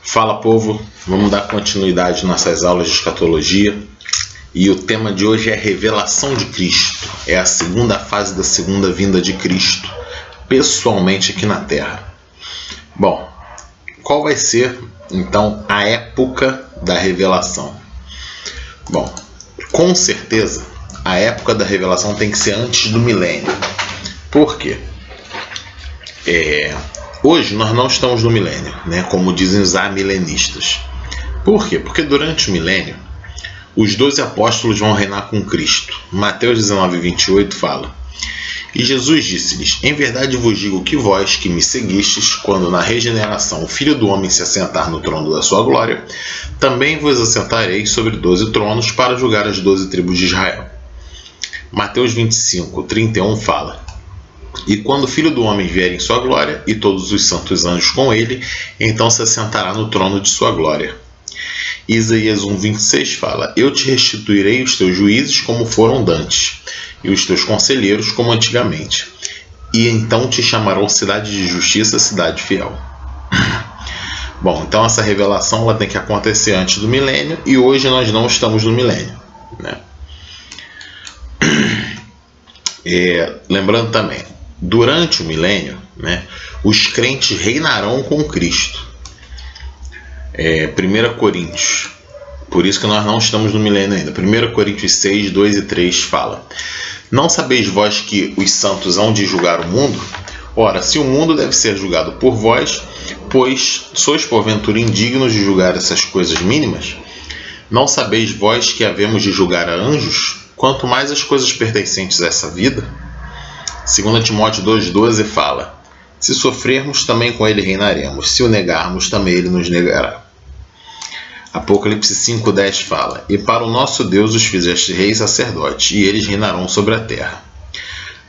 Fala, povo, vamos dar continuidade às nossas aulas de escatologia e o tema de hoje é a revelação de Cristo. É a segunda fase da segunda vinda de Cristo, pessoalmente aqui na Terra. Bom, qual vai ser então a época da revelação? Bom, com certeza a época da revelação tem que ser antes do milênio. Por quê? Hoje nós não estamos no milênio, né, como dizem os amilenistas. Por quê? Porque durante o milênio, os 12 apóstolos vão reinar com Cristo. Mateus 19, 28 fala: E Jesus disse-lhes: Em verdade vos digo que vós, que me seguistes, quando na regeneração o Filho do Homem se assentar no trono da sua glória, também vos assentareis sobre 12 tronos para julgar as 12 tribos de Israel. Mateus 25, 31 fala: E quando o Filho do Homem vier em sua glória, e todos os santos anjos com ele, então se assentará no trono de sua glória. Isaías 1,26 fala: Eu te restituirei os teus juízes como foram dantes, e os teus conselheiros como antigamente. E então te chamarão cidade de justiça, cidade fiel. Bom, então essa revelação ela tem que acontecer antes do milênio, e hoje nós não estamos no milênio, né? Lembrando também, durante o milênio, né, os crentes reinarão com Cristo. 1 Coríntios, por isso que nós não estamos no milênio ainda. 1 Coríntios 6, 2 e 3 fala: Não sabeis vós que os santos hão de julgar o mundo? Ora, se o mundo deve ser julgado por vós, pois sois porventura indignos de julgar essas coisas mínimas? Não sabeis vós que havemos de julgar a anjos? Quanto mais as coisas pertencentes a essa vida? 2 Timóteo 2,12 fala: Se sofrermos, também com ele reinaremos. Se o negarmos, também ele nos negará. Apocalipse 5,10 fala: E para o nosso Deus os fizeste reis sacerdotes, e eles reinarão sobre a terra.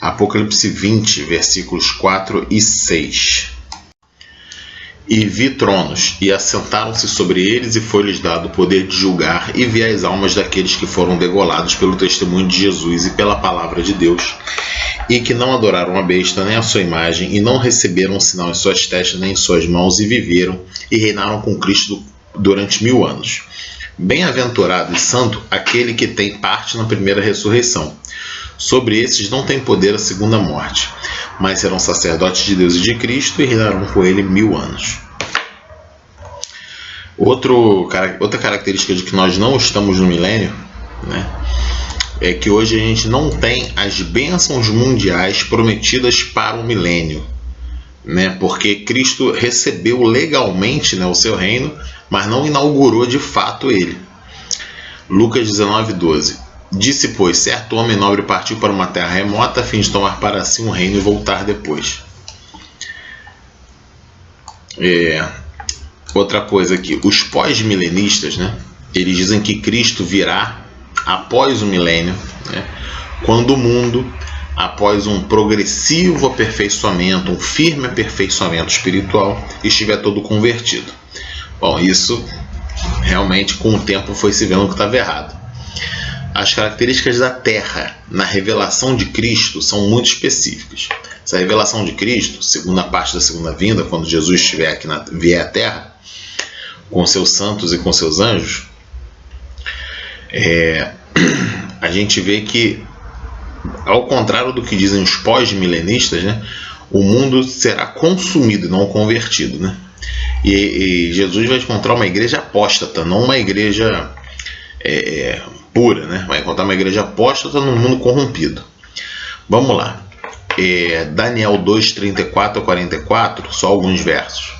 Apocalipse 20, versículos 4 e 6. E vi tronos, e assentaram-se sobre eles, e foi-lhes dado o poder de julgar, e vi as almas daqueles que foram degolados pelo testemunho de Jesus e pela palavra de Deus, e que não adoraram a besta nem a sua imagem, e não receberam sinal em suas testas nem em suas mãos, e viveram e reinaram com Cristo durante 1000 anos. Bem-aventurado e santo aquele que tem parte na primeira ressurreição. Sobre esses não tem poder a segunda morte, mas serão sacerdotes de Deus e de Cristo e reinarão com ele 1000 anos. Outra característica de que nós não estamos no milênio, né, é que hoje a gente não tem as bênçãos mundiais prometidas para o milênio, né, porque Cristo recebeu legalmente, né, o seu reino, mas não inaugurou de fato ele. Lucas 19:12. Disse, pois, certo homem nobre partiu para uma terra remota a fim de tomar para si um reino e voltar depois. Outra coisa aqui, os pós-milenistas, né, eles dizem que Cristo virá após o milênio, né, quando o mundo, após um progressivo aperfeiçoamento, um firme aperfeiçoamento espiritual, estiver todo convertido. Bom, isso realmente com o tempo foi se vendo que estava errado. As características da Terra na revelação de Cristo são muito específicas. Essa revelação de Cristo, segunda parte da segunda vinda, quando Jesus vier à Terra, com seus santos e com seus anjos, a gente vê que, ao contrário do que dizem os pós-milenistas, né, o mundo será consumido e não convertido, né? E Jesus vai encontrar uma igreja apóstata, não uma igreja pura, né? Vai encontrar uma igreja apóstata num mundo corrompido. Vamos lá. Daniel 2, 34 a 44, só alguns versos.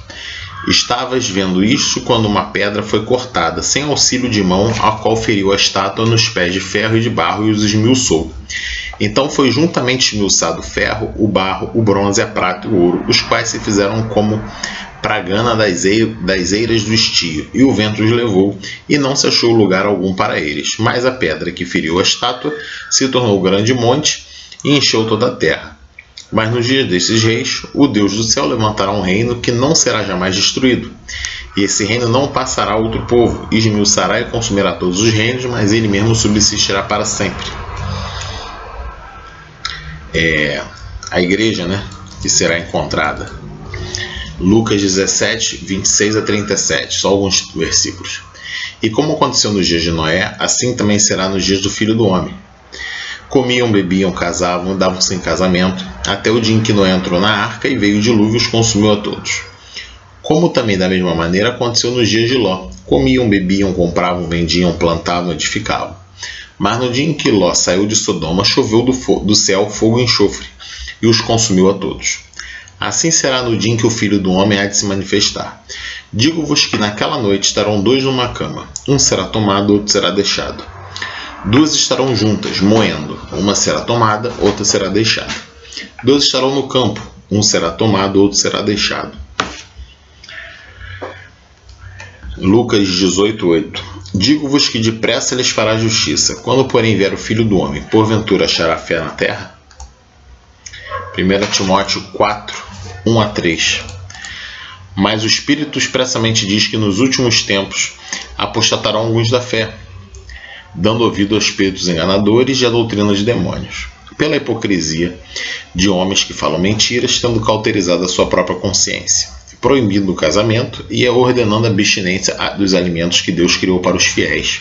Estavas vendo isto quando uma pedra foi cortada, sem auxílio de mão, a qual feriu a estátua nos pés de ferro e de barro e os esmiuçou. Então foi juntamente esmiuçado o ferro, o barro, o bronze, a prata e o ouro, os quais se fizeram como pragana das eiras do estio, e o vento os levou, e não se achou lugar algum para eles. Mas a pedra que feriu a estátua se tornou grande monte e encheu toda a terra. Mas nos dias desses reis, o Deus do céu levantará um reino que não será jamais destruído. E esse reino não passará a outro povo, esmiuçará e consumirá todos os reinos, mas ele mesmo subsistirá para sempre. A igreja, né, que será encontrada. Lucas 17, 26 a 37, só alguns versículos. E como aconteceu nos dias de Noé, assim também será nos dias do Filho do Homem. Comiam, bebiam, casavam, davam-se em casamento, até o dia em que Noé entrou na arca e veio o dilúvio e os consumiu a todos. Como também da mesma maneira aconteceu nos dias de Ló. Comiam, bebiam, compravam, vendiam, plantavam, edificavam. Mas no dia em que Ló saiu de Sodoma, choveu do céu fogo e enxofre, e os consumiu a todos. Assim será no dia em que o Filho do Homem há de se manifestar. Digo-vos que naquela noite estarão 2 numa cama, um será tomado, outro será deixado. 2 estarão juntas, moendo, uma será tomada, outra será deixada. 2 estarão no campo, um será tomado, outro será deixado. Lucas 18, 8. Digo-vos que depressa lhes fará justiça. Quando, porém, vier o Filho do Homem, porventura achará fé na terra? 1 Timóteo 4, 1 a 3. Mas o Espírito expressamente diz que nos últimos tempos apostatarão alguns da fé, dando ouvido a espíritos enganadores e a doutrina de demônios, pela hipocrisia de homens que falam mentiras, tendo cauterizado a sua própria consciência, proibindo o casamento e ordenando a abstinência dos alimentos que Deus criou para os fiéis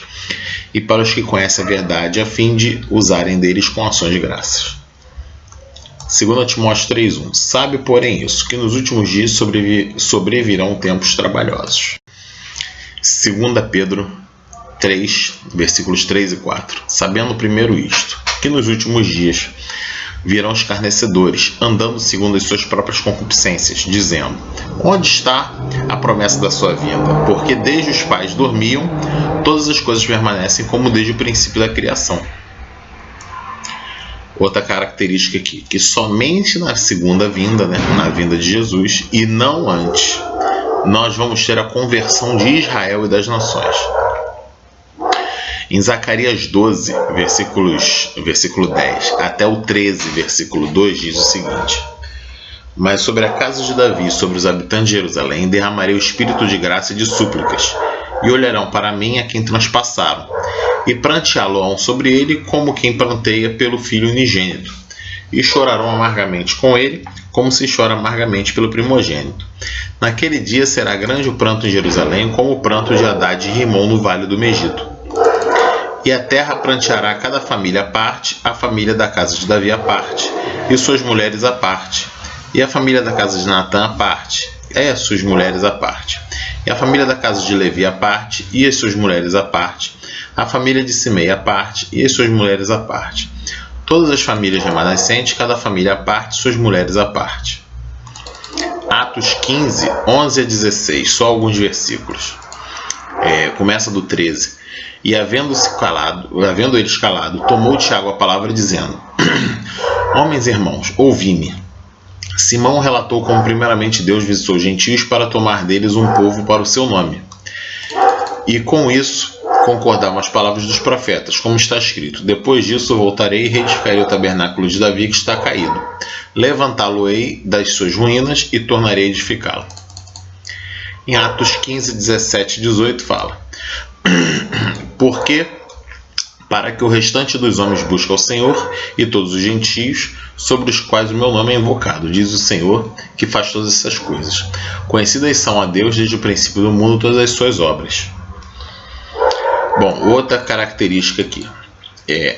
e para os que conhecem a verdade, a fim de usarem deles com ações de graças. 2 Timóteo 3,1. Sabe, porém, isso, que nos últimos dias sobrevirão tempos trabalhosos. 2 Pedro 3, versículos 3 e 4. Sabendo primeiro isto, que nos últimos dias virão escarnecedores, andando segundo as suas próprias concupiscências, dizendo: onde está a promessa da sua vinda? Porque desde os pais dormiam, todas as coisas permanecem como desde o princípio da criação. Outra característica aqui, que somente na segunda vinda, na vinda de Jesus, e não antes, nós vamos ter a conversão de Israel e das nações. Em Zacarias 12, versículo 10, até o 13, versículo 2, diz o seguinte: mas sobre a casa de Davi e sobre os habitantes de Jerusalém derramarei o espírito de graça e de súplicas, e olharão para mim a quem transpassaram, e pranteá-lo-ão sobre ele como quem pranteia pelo filho unigênito, e chorarão amargamente com ele, como se chora amargamente pelo primogênito. Naquele dia será grande o pranto em Jerusalém, como o pranto de Haddad e Rimon no vale do Megiddo. E a terra pranteará cada família à parte, a família da casa de Davi à parte, e suas mulheres à parte, e a família da casa de Natã à parte, e as suas mulheres à parte, e a família da casa de Levi à parte, e as suas mulheres à parte, a família de Simei à parte, e as suas mulheres à parte. Todas as famílias remanescentes, cada família à parte, suas mulheres à parte. Atos 15, 11 a 16, só alguns versículos. Começa do 13. E havendo eles calado, tomou Tiago a palavra, dizendo: homens e irmãos, ouvi-me. Simão relatou como primeiramente Deus visitou os gentios para tomar deles um povo para o seu nome. E com isso concordavam as palavras dos profetas, como está escrito: depois disso voltarei e reedificarei o tabernáculo de Davi que está caído. Levantá-lo-ei das suas ruínas e tornarei a edificá-lo. Em Atos 15, 17 e 18 fala: porque para que o restante dos homens busque ao Senhor e todos os gentios, sobre os quais o meu nome é invocado, diz o Senhor, que faz todas essas coisas. Conhecidas são a Deus desde o princípio do mundo todas as suas obras. Bom, outra característica aqui.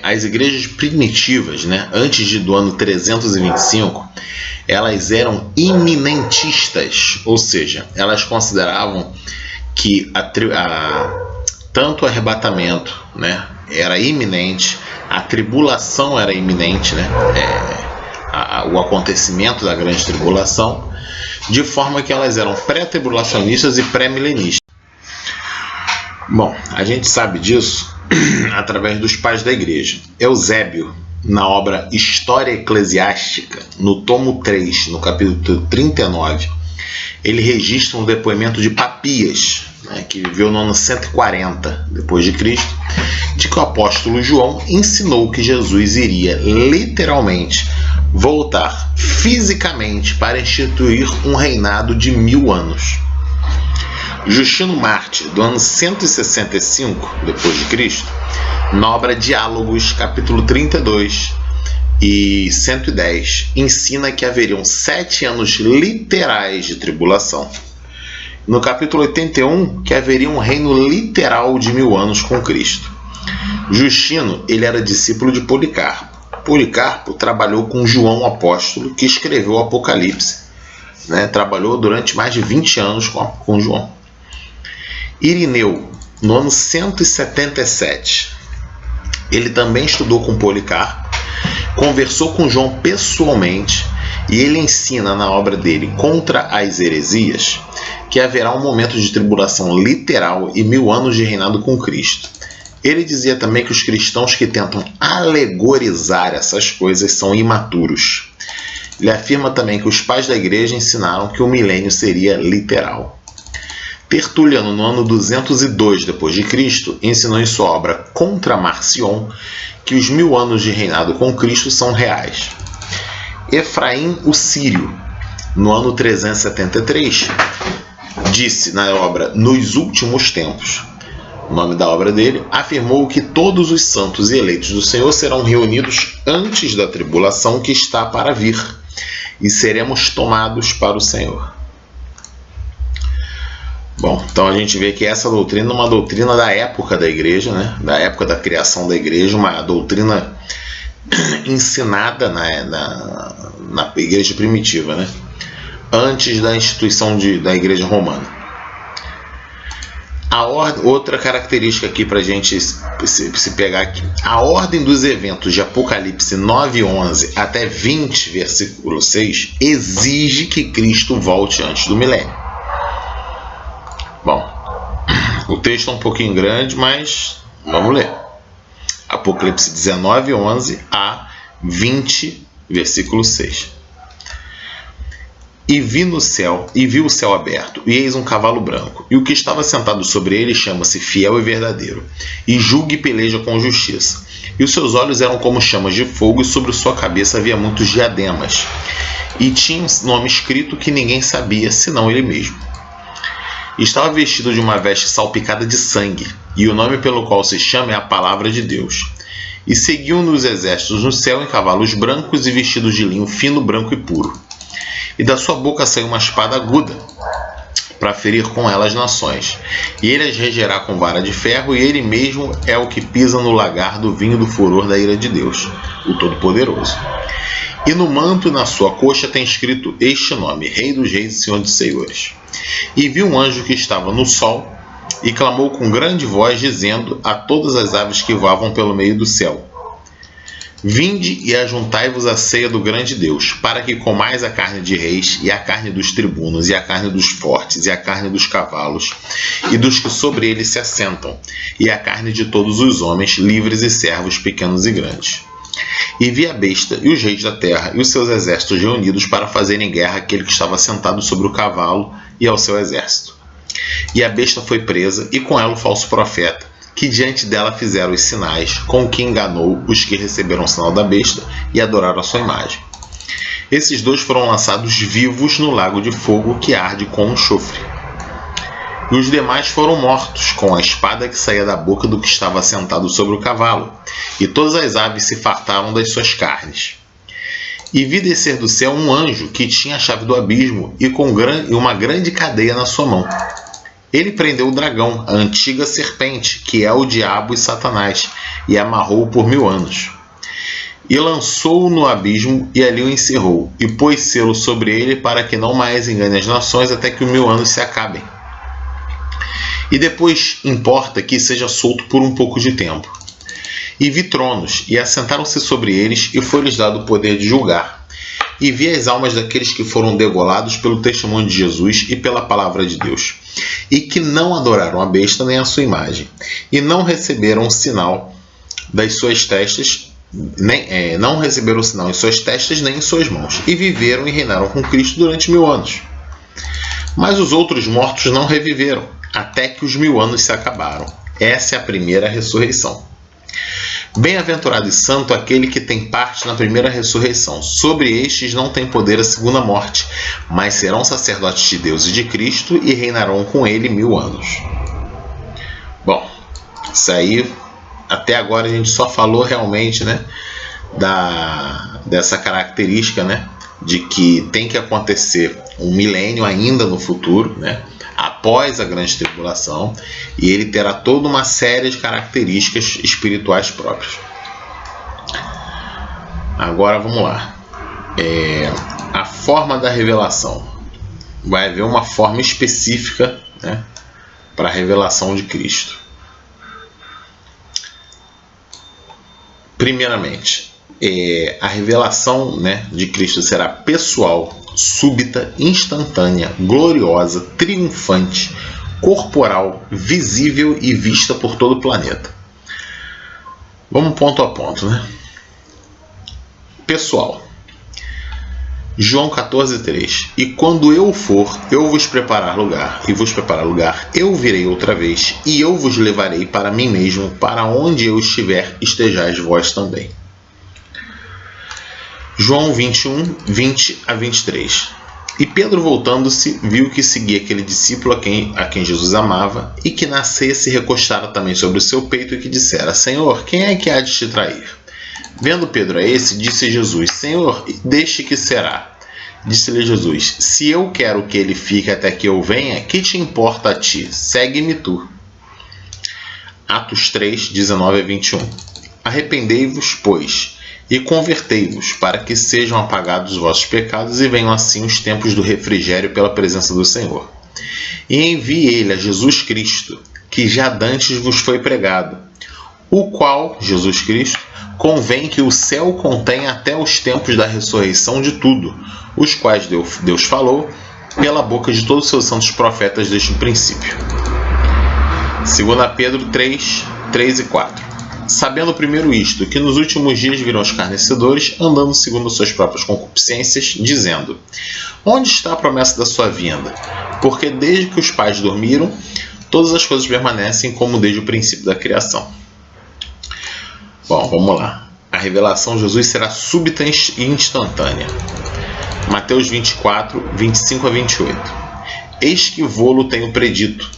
As igrejas primitivas, antes do ano 325, elas eram iminentistas, ou seja, elas consideravam que tanto o arrebatamento era iminente, a tribulação era iminente, o acontecimento da grande tribulação, de forma que elas eram pré-tribulacionistas e pré-milenistas. Bom, a gente sabe disso através dos pais da igreja. Eusébio, na obra História Eclesiástica, no tomo 3, no capítulo 39, ele registra um depoimento de Papias, que viveu no ano 140 depois de Cristo, de que o apóstolo João ensinou que Jesus iria literalmente voltar fisicamente para instituir um reinado de 1000 anos. Justino Mártir, do ano 165 depois de Cristo, na obra Diálogos, capítulo 32, e 110 ensina que haveriam 7 anos literais de tribulação. No capítulo 81, que haveria um reino literal de 1000 anos com Cristo. Justino, ele era discípulo de Policarpo. Policarpo trabalhou com João apóstolo, que escreveu o Apocalipse. Trabalhou durante mais de 20 anos com João. Irineu, no ano 177, ele também estudou com Policarpo, conversou com João pessoalmente, e ele ensina na obra dele Contra as Heresias que haverá um momento de tribulação literal e 1000 anos de reinado com Cristo. Ele dizia também que os cristãos que tentam alegorizar essas coisas são imaturos. Ele afirma também que os pais da igreja ensinaram que o milênio seria literal. Tertuliano, no ano 202 d.C., ensinou em sua obra Contra Marcion que os 1000 anos de reinado com Cristo são reais. Efraim o Sírio, no ano 373, disse na obra Nos Últimos Tempos, o nome da obra dele, afirmou que todos os santos e eleitos do Senhor serão reunidos antes da tribulação que está para vir, e seremos tomados para o Senhor. Bom, então a gente vê que essa doutrina é uma doutrina da época da igreja, da época da criação da igreja, uma doutrina ensinada na igreja primitiva, antes da instituição da igreja romana. Outra característica aqui para a gente se pegar aqui. A ordem dos eventos de Apocalipse 9:11 até 20, versículo 6, exige que Cristo volte antes do milênio. Bom, o texto é um pouquinho grande, mas vamos ler. Apocalipse 19:11 a 20, versículo 6. E vi o céu aberto, e eis um cavalo branco, e o que estava sentado sobre ele chama-se Fiel e Verdadeiro, e julga e peleja com justiça. E os seus olhos eram como chamas de fogo, e sobre sua cabeça havia muitos diademas, e tinha um nome escrito que ninguém sabia, senão ele mesmo. E estava vestido de uma veste salpicada de sangue, e o nome pelo qual se chama é a Palavra de Deus. E seguiam-no os exércitos no céu em cavalos brancos e vestidos de linho fino, branco e puro. E da sua boca saiu uma espada aguda, para ferir com ela as nações. E ele as regerá com vara de ferro, e ele mesmo é o que pisa no lagar do vinho do furor da ira de Deus, o Todo-Poderoso. E no manto e na sua coxa tem escrito este nome, Rei dos Reis e Senhor dos Senhores. E vi um anjo que estava no sol, e clamou com grande voz, dizendo a todas as aves que voavam pelo meio do céu: Vinde e ajuntai-vos à ceia do grande Deus, para que comais a carne de reis, e a carne dos tribunos, e a carne dos fortes, e a carne dos cavalos, e dos que sobre eles se assentam, e a carne de todos os homens, livres e servos, pequenos e grandes. E vi a besta, e os reis da terra, e os seus exércitos reunidos para fazerem guerra àquele que estava sentado sobre o cavalo, e ao seu exército. E a besta foi presa, e com ela o falso profeta, que diante dela fizeram os sinais, com que enganou os que receberam o sinal da besta e adoraram a sua imagem. Esses dois foram lançados vivos no lago de fogo que arde com enxofre. E os demais foram mortos com a espada que saía da boca do que estava sentado sobre o cavalo, e todas as aves se fartaram das suas carnes. E vi descer do céu um anjo que tinha a chave do abismo e com uma grande cadeia na sua mão. Ele prendeu o dragão, a antiga serpente, que é o diabo e Satanás, e amarrou-o por 1000 anos. E lançou-o no abismo, e ali o encerrou, e pôs selo sobre ele, para que não mais engane as nações, até que os 1000 anos se acabem. E depois importa que seja solto por um pouco de tempo. E vi tronos, e assentaram-se sobre eles, e foi-lhes dado o poder de julgar. E vi as almas daqueles que foram degolados pelo testemunho de Jesus e pela palavra de Deus, e que não adoraram a besta nem a sua imagem, e não receberam o sinal das suas testas, não receberam o sinal em suas testas nem em suas mãos, e viveram e reinaram com Cristo durante 1000 anos. Mas os outros mortos não reviveram, até que os 1000 anos se acabaram. Essa é a primeira ressurreição. Bem-aventurado e santo aquele que tem parte na primeira ressurreição. Sobre estes não tem poder a segunda morte, mas serão sacerdotes de Deus e de Cristo e reinarão com ele 1000 anos. Bom, isso aí, até agora a gente só falou realmente, dessa característica, né, de que tem que acontecer um milênio ainda no futuro, né, após a grande tribulação, e ele terá toda uma série de características espirituais próprias. Agora vamos lá. A forma da revelação. Vai haver uma forma específica, né, para a revelação de Cristo. Primeiramente, a revelação, né, de Cristo será pessoal, súbita, instantânea, gloriosa, triunfante, corporal, visível e vista por todo o planeta. Vamos ponto a ponto, né? Pessoal. João 14:3. E quando eu for, eu vos preparar lugar, e vos preparar lugar, eu virei outra vez, e eu vos levarei para mim mesmo, para onde eu estiver, estejais vós também. João 21, 20 a 23. E Pedro, voltando-se, viu que seguia aquele discípulo a quem Jesus amava, e que na ceia se recostara também sobre o seu peito, e que dissera: Senhor, quem é que há de te trair? Vendo Pedro a esse, disse Jesus: Senhor, deixe que será. Disse-lhe Jesus: Se eu quero que ele fique até que eu venha, que te importa a ti? Segue-me tu. Atos 3, 19 a 21. Arrependei-vos, pois, e convertei-vos, para que sejam apagados os vossos pecados e venham assim os tempos do refrigério pela presença do Senhor. E envie ele a Jesus Cristo, que já dantes vos foi pregado, o qual, Jesus Cristo, convém que o céu contenha até os tempos da ressurreição de tudo, os quais Deus falou pela boca de todos os seus santos profetas desde o princípio. 2 Pedro 3, 3 e 4. Sabendo primeiro isto, que nos últimos dias virão escarnecedores, andando segundo suas próprias concupiscências, dizendo: Onde está a promessa da sua vinda? Porque desde que os pais dormiram, todas as coisas permanecem como desde o princípio da criação. Bom, vamos lá. A revelação de Jesus será súbita e instantânea. Mateus 24, 25 a 28. Eis que vô-lo tenho predito.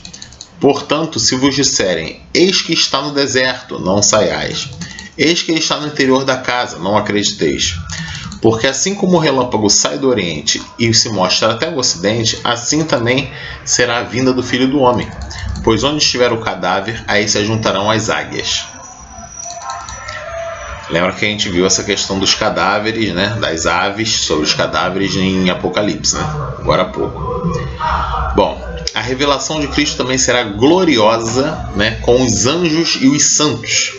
Portanto, se vos disserem: Eis que está no deserto, não saiais. Eis que ele está no interior da casa, não acrediteis. Porque assim como o relâmpago sai do oriente e se mostra até o ocidente, assim também será a vinda do Filho do Homem. Pois onde estiver o cadáver, aí se ajuntarão as águias. Lembra que a gente viu essa questão dos cadáveres, né, das aves, sobre os cadáveres em Apocalipse, né, agora há pouco. Bom, a revelação de Cristo também será gloriosa, né, com os anjos e os santos.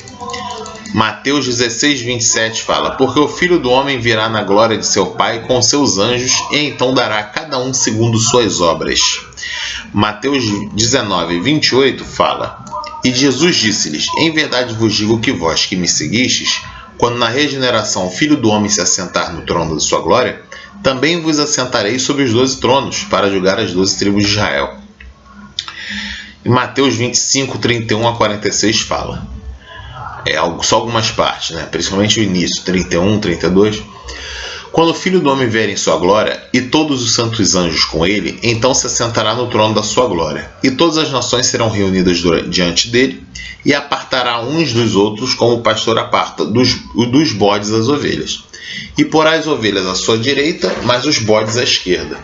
Mateus 16, 27 fala: Porque o Filho do Homem virá na glória de seu Pai com seus anjos, e então dará a cada um segundo suas obras. Mateus 19, 28 fala: E Jesus disse-lhes: Em verdade vos digo que vós que me seguistes, quando na regeneração o Filho do Homem se assentar no trono de sua glória, também vos assentareis sobre os 12 tronos, para julgar as 12 tribos de Israel. Em Mateus 25, 31 a 46 fala, só algumas partes, né? Principalmente o início, 31, 32. Quando o Filho do Homem vier em sua glória, e todos os santos anjos com ele, então se assentará no trono da sua glória, e todas as nações serão reunidas diante dele, e apartará uns dos outros, como o pastor aparta dos bodes as ovelhas. E porá as ovelhas à sua direita, mas os bodes à esquerda.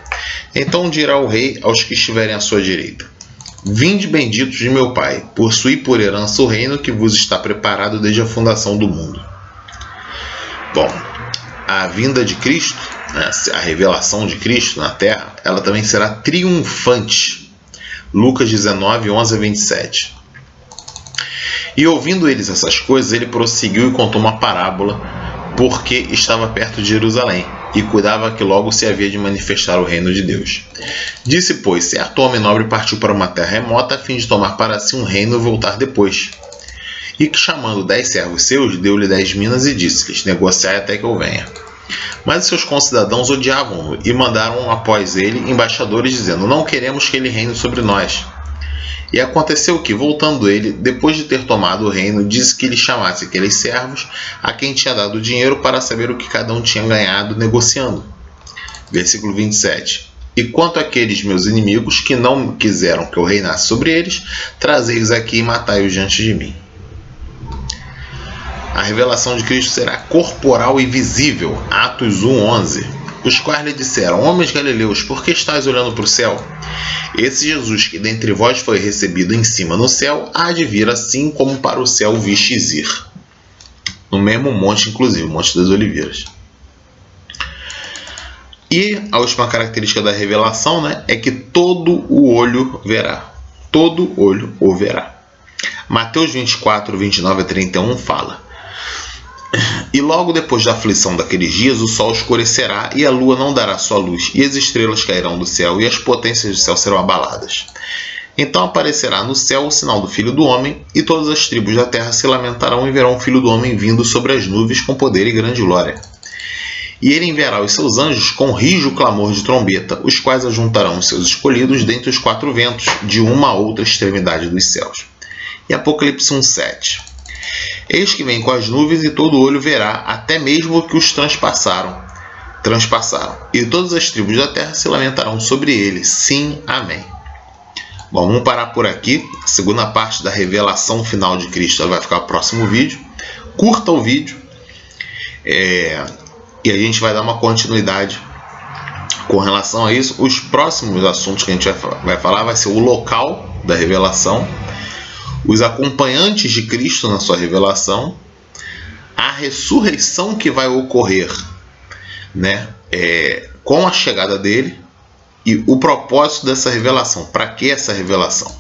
Então dirá o rei aos que estiverem à sua direita: Vinde benditos de meu Pai, possuí por herança o reino que vos está preparado desde a fundação do mundo. Bom, a vinda de Cristo, né, a revelação de Cristo na terra, ela também será triunfante. Lucas 19, 11 a 27. E ouvindo eles essas coisas, ele prosseguiu e contou uma parábola, porque estava perto de Jerusalém, e cuidava que logo se havia de manifestar o reino de Deus. Disse, pois, certo homem nobre partiu para uma terra remota, a fim de tomar para si um reino e voltar depois. E que, chamando 10 servos seus, deu-lhe 10 minas e disse-lhes: negociai até que eu venha. Mas seus concidadãos odiavam-no e mandaram após ele embaixadores, dizendo: não queremos que ele reine sobre nós. E aconteceu que, voltando ele, depois de ter tomado o reino, disse que lhe chamasse aqueles servos a quem tinha dado o dinheiro para saber o que cada um tinha ganhado negociando. Versículo 27. E quanto àqueles meus inimigos que não quiseram que eu reinasse sobre eles, trazei-os aqui e matai-os diante de mim. A revelação de Cristo será corporal e visível. Atos 1:11. Os quais lhe disseram: homens galileus, por que estáis olhando para o céu? Esse Jesus que dentre vós foi recebido em cima no céu, há de vir assim como para o céu vistes ir. No mesmo monte, inclusive, o Monte das Oliveiras. E a última característica da revelação, né, é que todo o olho verá. Todo olho o verá. Mateus 24, 29 a 31 fala: e logo depois da aflição daqueles dias, o sol escurecerá, e a lua não dará sua luz, e as estrelas cairão do céu, e as potências do céu serão abaladas. Então aparecerá no céu o sinal do Filho do Homem, e todas as tribos da terra se lamentarão e verão o Filho do Homem vindo sobre as nuvens com poder e grande glória. E ele enviará os seus anjos com rijo clamor de trombeta, os quais ajuntarão os seus escolhidos dentre os quatro ventos, de uma a outra extremidade dos céus. E Apocalipse 1:7. Eis que vem com as nuvens, e todo olho verá, até mesmo que os transpassaram. E todas as tribos da terra se lamentarão sobre ele. Sim, amém. Bom, vamos parar por aqui. A segunda parte da revelação final de Cristo ela vai ficar no próximo vídeo. Curta o vídeo. E a gente vai dar uma continuidade com relação a isso. Os próximos assuntos que a gente vai falar vai ser o local da revelação, os acompanhantes de Cristo na sua revelação, a ressurreição que vai ocorrer, né, com a chegada dele, e o propósito dessa revelação. Para que essa revelação?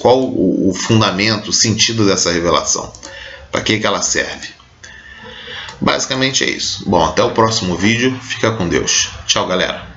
Qual o fundamento, o sentido dessa revelação? Para que ela serve? Basicamente é isso. Bom, até o próximo vídeo. Fica com Deus. Tchau, galera.